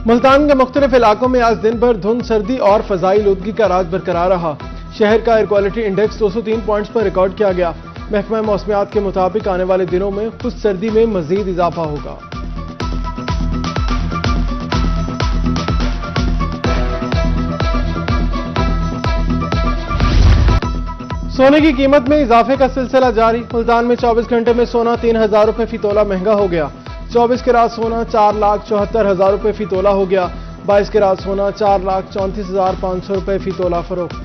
मुल्तान के मुख्तलिफ इलाकों में आज दिन भर धुंध, सर्दी और फजाई आलूदगी का राज बरकरार रहा। शहर का एयर क्वालिटी इंडेक्स 203 पॉइंट्स पर रिकॉर्ड किया गया। महकमा मौसमियात के मुताबिक आने वाले दिनों में खुद सर्दी में मजीद इजाफा होगा। सोने की कीमत में इजाफे का सिलसिला जारी। मुल्तान में 24 घंटे में सोना 3000 रुपए फी तोला महंगा हो गया। 24 कैरात सोना 4,74,000 रुपए फी तोला हो गया। 22 कैरात सोना 4,34,500 रुपए फी तोला फरोख्त।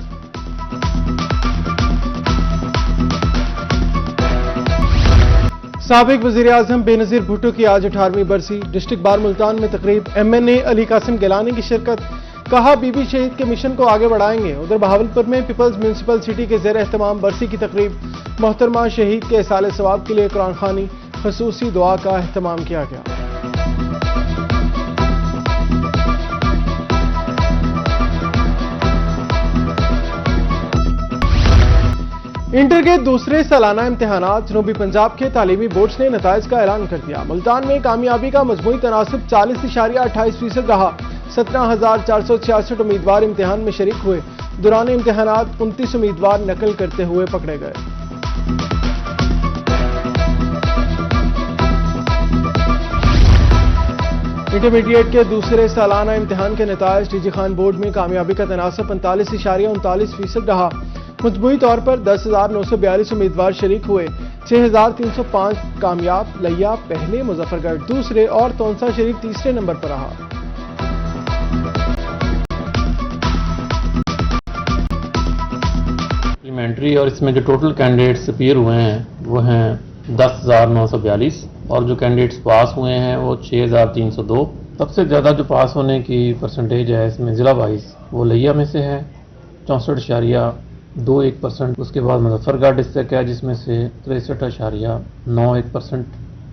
साबिक वजीर आजम बेनजीर भुट्टो की आज 18वीं बरसी। डिस्ट्रिक्ट बार मुल्तान में तकरीब। MNA अली कासिम गिलानी की शिरकत। कहा बीबी शहीद के मिशन को आगे बढ़ाएंगे। उधर बहावलपुर में पीपल्स म्यूनसिपल सिटी के ज़ेर एहतमाम बरसी की तकरीब। मोहतरमा शहीद के इसाले सवाब के लिए कुरान खानी खसूसी दुआ का एहतमाम किया गया। इंटर के दूसरे सालाना इम्तिहानात जनूबी पंजाब के तालीमी बोर्ड्स ने नताइज का ऐलान कर दिया। मुल्तान में कामयाबी का मजमूई तनासिब 40.28% रहा। 17,466 उम्मीदवार इम्तिहान में शरीक हुए। दौरान इम्तिहानात 29 उम्मीदवार नकल करते हुए पकड़े गए। इंटरमीडिएट के दूसरे सालाना इम्तिहान के नताइज टीजी खान बोर्ड में कामयाबी का तनासब 45.39% रहा। मजमूई तौर पर 10,942 उम्मीदवार शरीक हुए। 6,305 कामयाब। लिया पहले, मुजफ्फरगढ़ दूसरे और तौंसा शरीफ तीसरे नंबर पर रहा। सप्लीमेंट्री और इसमें जो टोटल कैंडिडेट्स अपीयर हुए हैं वो हैं 10,942 और जो कैंडिडेट्स पास हुए हैं वो 6,302। सबसे ज़्यादा जो पास होने की परसेंटेज है इसमें ज़िला वाइज वो लिया में से है 64.21%। उसके बाद मुजफ्फरगढ़ डिस्ट्रिक्ट है जिसमें से 63.91%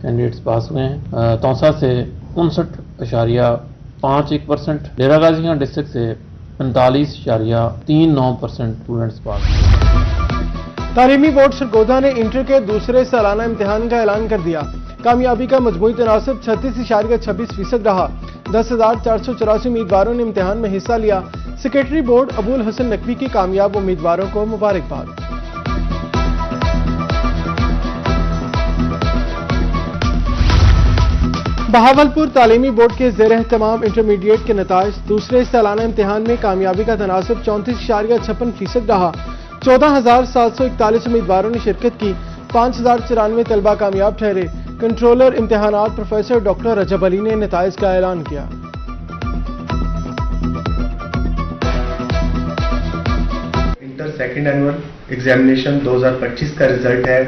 कैंडिडेट्स पास हुए हैं। तौसा से 59.51%। डेरा गाजी खान डिस्ट्रिक्ट से 45.39% स्टूडेंट्स पास। तालीमी बोर्ड सरगोधा ने इंटर के दूसरे सालाना इम्तिहान का ऐलान कर दिया। कामयाबी का मजमूई तनासिब 36.26% रहा। 10,484 उम्मीदवारों ने इम्तिहान में हिस्सा लिया। सेक्रेटरी बोर्ड अबुल हसन नकवी की कामयाब उम्मीदवारों को मुबारकबाद। बहावलपुर तालीमी बोर्ड के ज़ेर एहतमाम इंटरमीडिएट के नताइज दूसरे सालाना इम्तिहान में कामयाबी का तनासिब 34.56% रहा। 14,741 उम्मीदवारों ने शिरकत की। 5,094 तलबा कामयाब ठहरे। कंट्रोलर इम्तिहानात प्रोफेसर डॉक्टर रजब अली ने नताइज का ऐलान किया। इंटर सेकेंड एनुअल एग्जामिनेशन 2025 का रिजल्ट है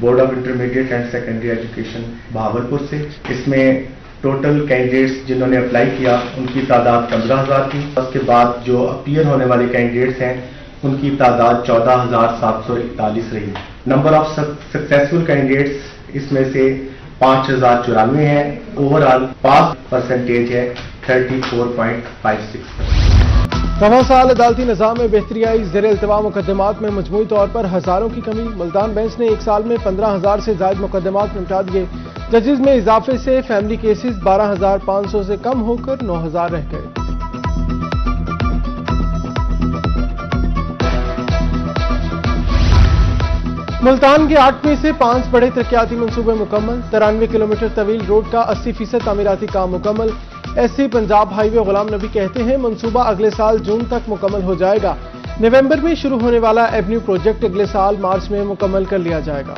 board of intermediate and secondary education Bahawalpur से। इसमें टोटल कैंडिडेट्स जिन्होंने अप्लाई किया उनकी तादाद 15,000 थी। उसके बाद जो अपीयर होने वाले कैंडिडेट्स हैं उनकी तादाद 14,741 रही। नंबर ऑफ सक्सेसफुल कैंडिडेट्स इसमें से 5,094 हैं। ओवरऑल पास परसेंटेज है 34.56%। रवां साल अदालती निज़ाम में बेहतरी आई। ज़ेर इल्तवा मुकदमात में मजमूई तौर पर हजारों की कमी। मुल्तान बेंच ने एक साल में 15,000 से ज्यादा मुकदमात निपटा दिए। जजेस में इजाफे से फैमिली केसेस 12,500 से कम होकर 9,000 रह गए। मुल्तान के 8 में से 5 बड़े तरक्याती मंसूबे मुकम्मल। 93 किलोमीटर तवील रोड का 80% तामीराती काम मुकम्मल। SC पंजाब हाईवे गुलाम नबी कहते हैं मंसूबा अगले साल जून तक मुकम्मल हो जाएगा। नवंबर में शुरू होने वाला एवेन्यू प्रोजेक्ट अगले साल मार्च में मुकम्मल कर लिया जाएगा।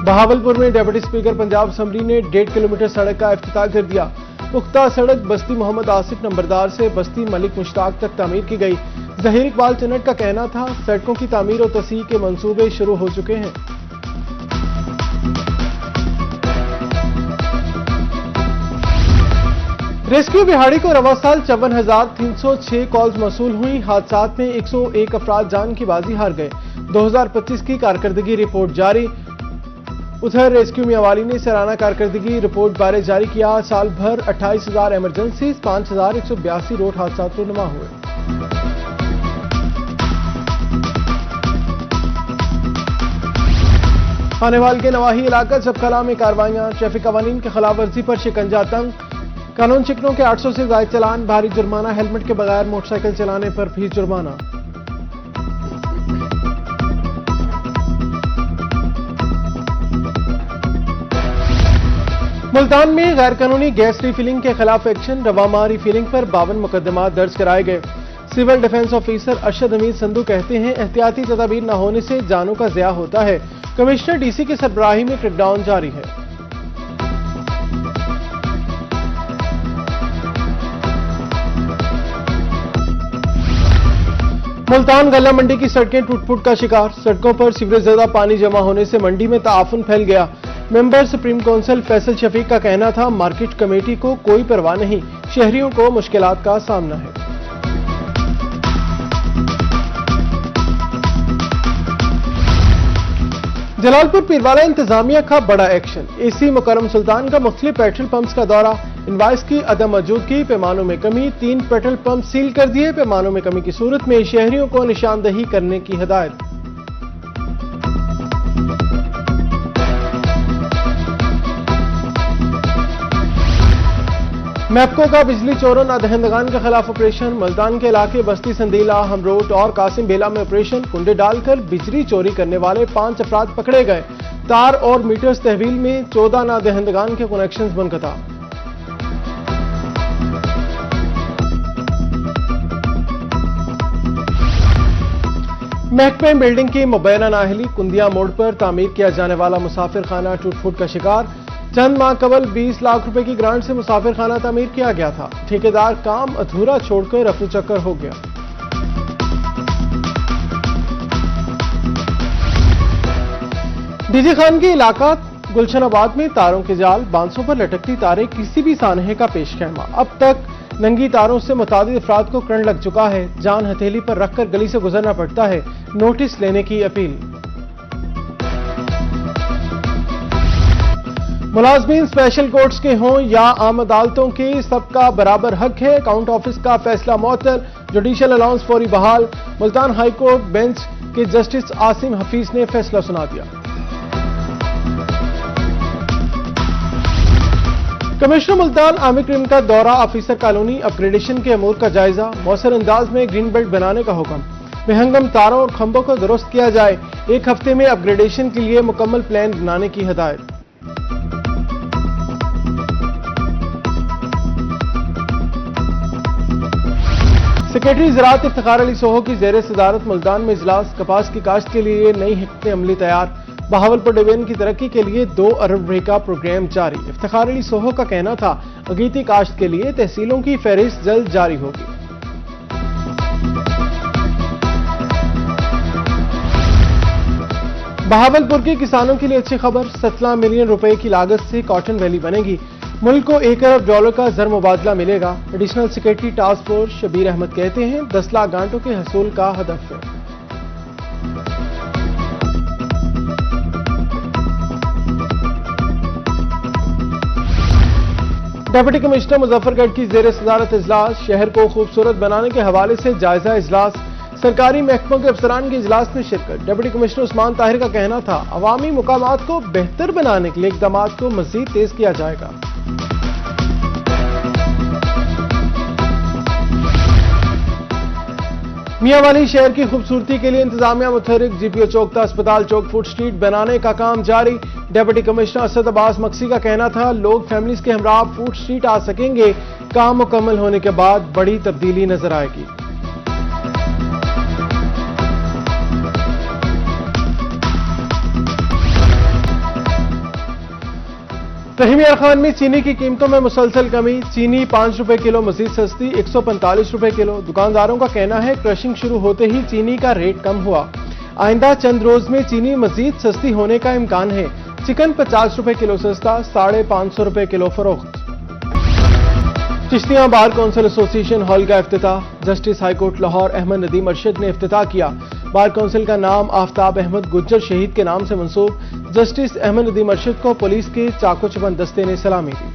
बहावलपुर में डिप्टी स्पीकर पंजाब असम्बली ने 1.5 किलोमीटर सड़क का इफ्तिताह कर दिया। पुख्ता सड़क बस्ती मोहम्मद आसिफ नंबरदार से बस्ती मलिक मुश्ताक तक तामीर की गई। जहीर इकबाल चनट का कहना था सड़कों की तामीर और तसीह के मंसूबे शुरू हो चुके हैं। रेस्क्यू बिहाड़ी को रवा साल 54,306 कॉल्स मौसूल हुई। हादसात में 101 अफराद जान की बाजी हार गए। 2025 की कारकर्दगी रिपोर्ट जारी। उधर रेस्क्यू मियावाली ने सलाना कारकर्दगी रिपोर्ट बारे जारी किया। साल भर 28,000 एमरजेंसी 5,182 रोड हादसा रुनुमा हुए। खानेवाल के नवाही इलाका जबकला में कार्रवाइयां, ट्रैफिक कवानीन की खिलाफ वर्जी पर शिकंजा तंग, कानून चिकनों के 800 से ज्यादा चालान, भारी जुर्माना, हेलमेट के बगैर मोटरसाइकिल चलाने पर भी जुर्माना। मुल्तान में गैर कानूनी गैस रिफिलिंग के खिलाफ एक्शन, रवामा रिफिलिंग पर 52 मुकदमा दर्ज कराए गए। Civil defence officer Arshad Hamid Sandhu कहते हैं एहतियाती तदाबीर न होने से जानों का ज़िया होता है। कमिश्नर डीसी की सरबराही में क्रैकडाउन जारी है। मुल्तान गल्ला मंडी की सड़कें टूट-फूट का शिकार, सड़कों पर सीवरेज ज्यादा पानी जमा होने से मंडी में ताफुन फैल गया। Member supreme council Faisal Shafiq का कहना था मार्केट कमेटी को कोई परवाह नहीं, शहरियों को मुश्किलात का सामना है। जलालपुर पीरवाला इंतजामिया का बड़ा एक्शन, एसी मुकर्रम सुल्तान का मुख्तलिफ पेट्रोल पंप्स का दौरा, इनवाइस की अदम मौजूदगी, पैमानों में कमी, 3 पेट्रोल पंप सील कर दिए। पैमानों में कमी की सूरत में शहरियों को निशानदही करने की हिदायत। मैपको का बिजली चोरों नादहिंदगान के खिलाफ ऑपरेशन, मुल्तान के इलाके बस्ती संदीला, हमरोट और कासिम बेला में ऑपरेशन, कुंडे डालकर बिजली चोरी करने वाले 5 अफराद पकड़े गए। तार और मीटर्स तहवील में 14 नादहिंदगान के कनेक्शंस मुनक़ता। महकमे बिल्डिंग की मुबैना नाअहली, कुंदिया मोड़ पर तामीर किया जाने वाला मुसाफिर खाना टूट-फूट का शिकार। चंद माह कबल 20 लाख रुपए की ग्रांट से मुसाफिर खाना तामीर किया गया था, ठेकेदार काम अधूरा छोड़कर रफू चक्कर हो गया। डीजी खान के इलाका गुलशनाबाद में तारों के जाल, बांसों पर लटकती तारें किसी भी सानहे का पेश खैमा। अब तक नंगी तारों से मुतादिद अफराद को करंट लग चुका है, जान हथेली पर रखकर गली से गुजरना पड़ता है। नोटिस लेने की अपील। मुलाजमीन स्पेशल कोर्ट्स के हों या आम अदालतों के, सबका बराबर हक है। काउंट ऑफिस का फैसला मुअत्तल, जुडिशल अलाउंस फौरी बहाल। मुल्तान हाई कोर्ट बेंच के जस्टिस आसिम हफीज ने फैसला सुना दिया। कमिश्नर मुल्तान आमिर करीम का दौरा, ऑफिसर कॉलोनी अपग्रेडेशन के अमूर का जायजा, मौसर अंदाज में ग्रीन बेल्ट बनाने का हुक्म। बेहंगम तारों और खंभों को दुरुस्त किया जाए, 1 हफ्ते में अपग्रेडेशन के लिए मुकम्मल प्लान बनाने की हिदायत। सेक्रेटरी ज़राअत इफ्तिखार अली सोहो की ज़ेर सदारत मुल्तान में इजलास, कपास की काश्त के लिए नई हिकमत अमली तैयार। बहावलपुर डिवीजन की तरक्की के लिए 2 अरब रुपए का प्रोग्राम जारी। इफ्तिखार अली सोहो का कहना था अगीती काश्त के लिए तहसीलों की फहरिस्त जल्द जारी होगी। बहावलपुर के किसानों के लिए अच्छी खबर, 17 मिलियन रुपए की लागत से कॉटन वैली बनेगी। मुल्क को $1 अरब का ज़र मुबादला मिलेगा। Additional secretary task force Shabir Ahmed कहते हैं 10 लाख गांठों के हसूल का हदफ है। डिप्टी कमिश्नर मुजफ्फरगढ़ की ज़ेर सदारत इजलास, शहर को खूबसूरत बनाने के हवाले से जायजा इजलास। सरकारी महकमों के अफसरान के इजलास में शिरकत। डिप्टी कमिश्नर उस्मान ताहिर का कहना था अवामी मुकामात को बेहतर बनाने के लिए इक़दामात को मजीद तेज किया जाएगा। मियांवाली शहर की खूबसूरती के लिए इंतजामिया मुतहरिक, जीपीओ चौक था अस्पताल चौक फूड स्ट्रीट बनाने का काम जारी। डिप्टी कमिश्नर असद अब्बास मक्सी का कहना था लोग फैमिलीज के हमरा फूड स्ट्रीट आ सकेंगे, काम मुकम्मल होने के बाद बड़ी तब्दीली नजर आएगी। रहीम यार खान में चीनी की कीमतों में मुसलसल कमी, चीनी 5 रुपए किलो मजीद सस्ती 145 रुपए किलो। दुकानदारों का कहना है क्रशिंग शुरू होते ही चीनी का रेट कम हुआ, आइंदा चंद रोज में चीनी मजीद सस्ती होने का इम्कान है। चिकन 50 रुपए किलो सस्ता, 550 रुपए किलो फरोख्त। Chishtiyan bar council association hall का इफ्तिताह, जस्टिस हाईकोर्ट लाहौर अहमद नदीम अरशद ने इफ्तिताह किया। बार काउंसिल का नाम आफ्ताब अहमद गुज्जर शहीद के नाम से मंसूब। जस्टिस अहमद नदीम अरशद को पुलिस के चाको चबंद दस्ते ने सलामी दी।